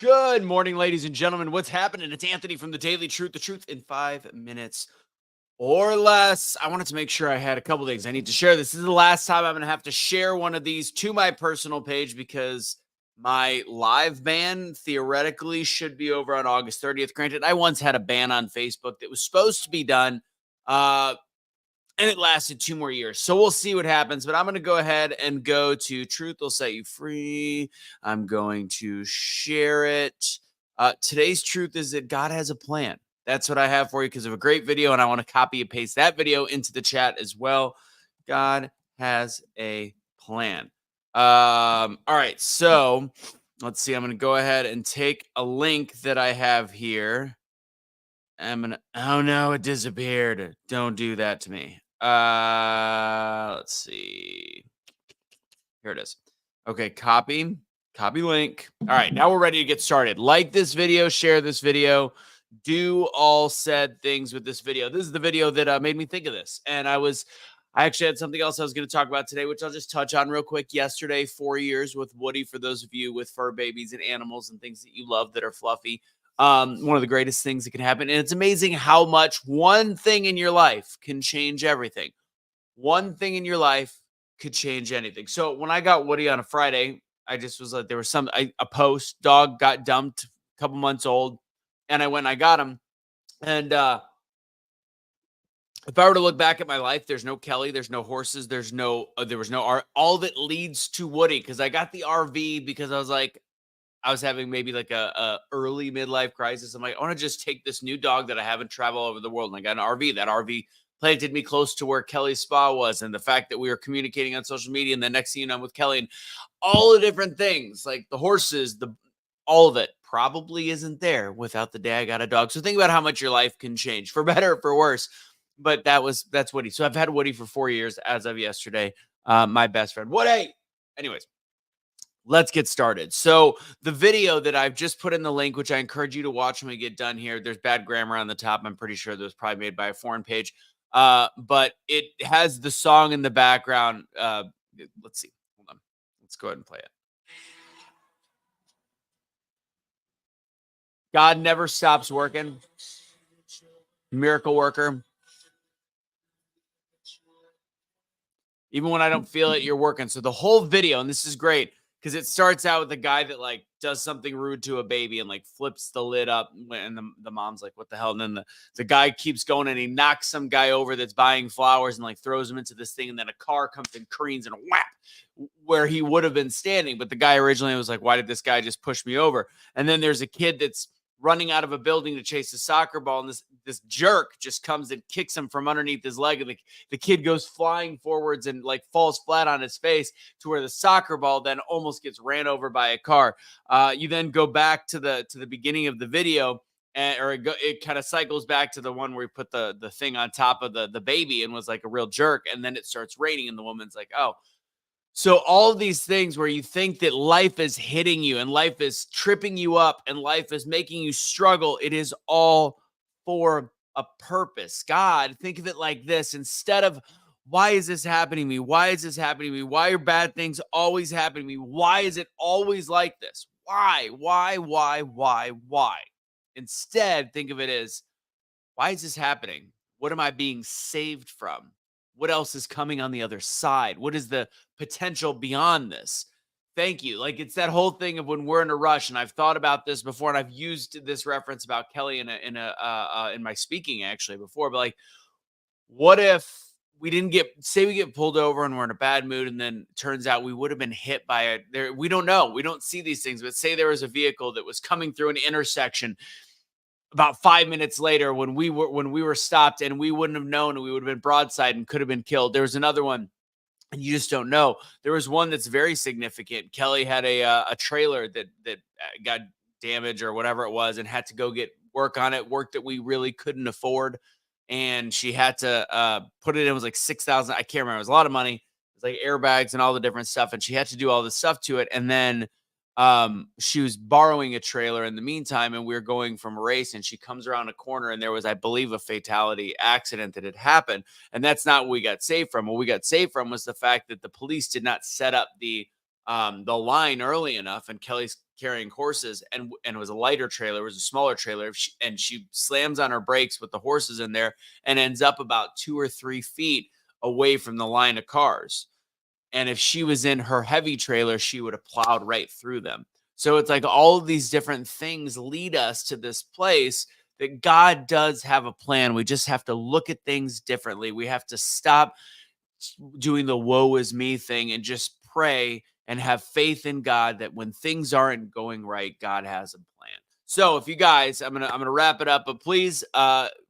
Good morning, ladies and gentlemen. What's happening? It's Anthony from the Daily Truth, the truth in 5 minutes or less. I wanted to make sure I had a couple things I need to share. This is the last time I'm going to have to share one of these to my personal page because my live ban theoretically should be over on August 30th. Granted, I once had a ban on Facebook that was supposed to be done. And it lasted 2 more years. So we'll see what happens. But I'm going to go ahead and go to Truth Will Set You Free. I'm going to share it. Today's truth is that God has a plan. That's what I have for you because of a great video. And I want to copy and paste that video into the chat as well. God has a plan. All right. So let's see. I'm going to go ahead and take a link that I have here. Oh no, it disappeared. Don't do that to me. Let's see. Here it is. Okay, copy link. All right, now we're ready to get started. Like this video, share this video, do all said things with this video. This is the video that made me think of this. And I actually had something else I was going to talk about today, which I'll just touch on real quick. Yesterday, 4 years with Woody, for those of you with fur babies and animals and things that you love that are fluffy. One of the greatest things that can happen. And it's amazing how much one thing in your life can change everything. One thing in your life could change anything. So when I got Woody on a Friday, I just was like, there was a post, dog got dumped, a couple months old. And I went and I got him. And if I were to look back at my life, there's no Kelly, there's no horses, there was no all that leads to Woody. Cause I got the RV because I was like, I was having maybe like a early midlife crisis. I'm like, I want to just take this new dog that I haven't traveled all over the world. And I got an RV. That RV planted me close to where Kelly's spa was. And the fact that we were communicating on social media. And the next thing you know, I'm with Kelly and all the different things like the horses, all of it probably isn't there without the day I got a dog. So think about how much your life can change for better or for worse. But that's Woody. So I've had Woody for 4 years as of yesterday. My best friend. Woody. Anyways. Let's get started. So the video that I've just put in the link, which I encourage you to watch when we get done here, there's bad grammar on the top. I'm pretty sure that was probably made by a foreign page. But it has the song in the background. Let's see. Hold on. Let's go ahead and play it. God never stops working. Miracle worker. Even when I don't feel it, you're working. So the whole video, and this is great, because it starts out with a guy that like does something rude to a baby and like flips the lid up, and the mom's like, what the hell? And then the guy keeps going and he knocks some guy over that's buying flowers and like throws him into this thing, and then a car comes and careens and whap where he would have been standing. But the guy originally was like, why did this guy just push me over? And then there's a kid that's running out of a building to chase a soccer ball, and this jerk just comes and kicks him from underneath his leg, and the kid goes flying forwards and like falls flat on his face to where the soccer ball then almost gets ran over by a car. You then go back to the beginning of the video, or it kind of cycles back to the one where he put the thing on top of the baby and was like a real jerk, and then it starts raining, and the woman's like, oh. So all of these things where you think that life is hitting you and life is tripping you up and life is making you struggle, it is all for a purpose. God, think of it like this. Instead of, why is this happening to me? Why is this happening to me? Why are bad things always happening to me? Why is it always like this? Why? Instead, think of it as, why is this happening? What am I being saved from? What else is coming on the other side? What is the potential beyond this? Thank you. Like, it's that whole thing of when we're in a rush, and I've thought about this before, and I've used this reference about Kelly in my speaking actually before. But like, what if we say we get pulled over and we're in a bad mood, and then it turns out we would have been hit by we don't know. We don't see these things, but say there was a vehicle that was coming through an intersection about 5 minutes later when we were stopped, and we wouldn't have known, and we would have been broadside and could have been killed. There was another one, and you just don't know. There was one that's very significant. Kelly had a trailer that got damaged or whatever it was, and had to go get work on it, work that we really couldn't afford. And she had to put it in. It was like $6,000. I can't remember. It was a lot of money. It was like airbags and all the different stuff. And she had to do all this stuff to it. And then she was borrowing a trailer in the meantime, and we were going from a race, and she comes around a corner, and there was, I believe, a fatality accident that had happened. And that's not what we got saved from. What we got saved from was the fact that the police did not set up the the line early enough, and Kelly's carrying horses, and it was a lighter trailer, it was a smaller trailer, and she slams on her brakes with the horses in there and ends up about 2 or 3 feet away from the line of cars. And if she was in her heavy trailer, she would have plowed right through them. So it's like all of these different things lead us to this place that God does have a plan. We just have to look at things differently. We have to stop doing the woe is me thing and just pray and have faith in God that when things aren't going right, God has a plan. So if you guys, I'm gonna wrap it up, but please,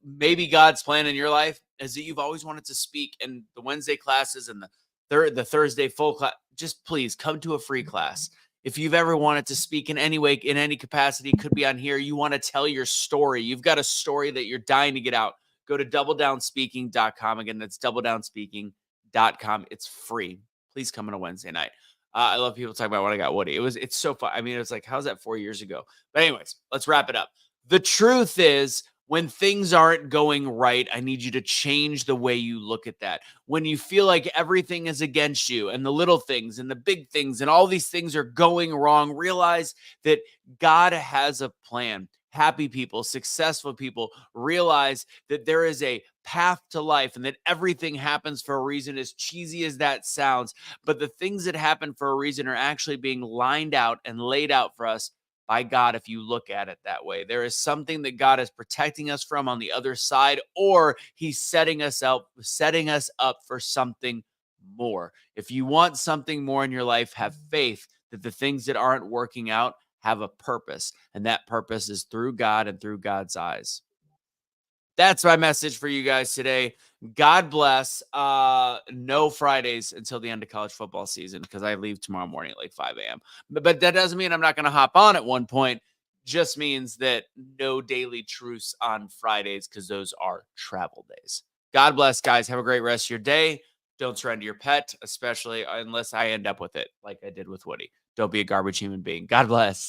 maybe God's plan in your life is that you've always wanted to speak in the Wednesday classes and the Thursday full class. Just please come to a free class. If you've ever wanted to speak in any way, in any capacity, could be on here. You want to tell your story. You've got a story that you're dying to get out. Go to doubledownspeaking.com. Again, that's doubledownspeaking.com. It's free. Please come on a Wednesday night. I love people talking about when I got Woody. It's so fun. I mean, it's like, how's that 4 years ago? But anyways, let's wrap it up. The truth is, when things aren't going right, I need you to change the way you look at that. When you feel like everything is against you and the little things and the big things and all these things are going wrong, realize that God has a plan. Happy people, successful people realize that there is a path to life and that everything happens for a reason, as cheesy as that sounds. But the things that happen for a reason are actually being lined out and laid out for us by God. If you look at it that way, there is something that God is protecting us from on the other side, or he's setting us up for something more. If you want something more in your life, have faith that the things that aren't working out have a purpose, and that purpose is through God and through God's eyes. That's my message for you guys today. God bless. No Fridays until the end of college football season, because I leave tomorrow morning at like 5 a.m. But that doesn't mean I'm not going to hop on at one point. Just means that no daily truths on Fridays, because those are travel days. God bless, guys. Have a great rest of your day. Don't surrender your pet, especially unless I end up with it like I did with Woody. Don't be a garbage human being. God bless.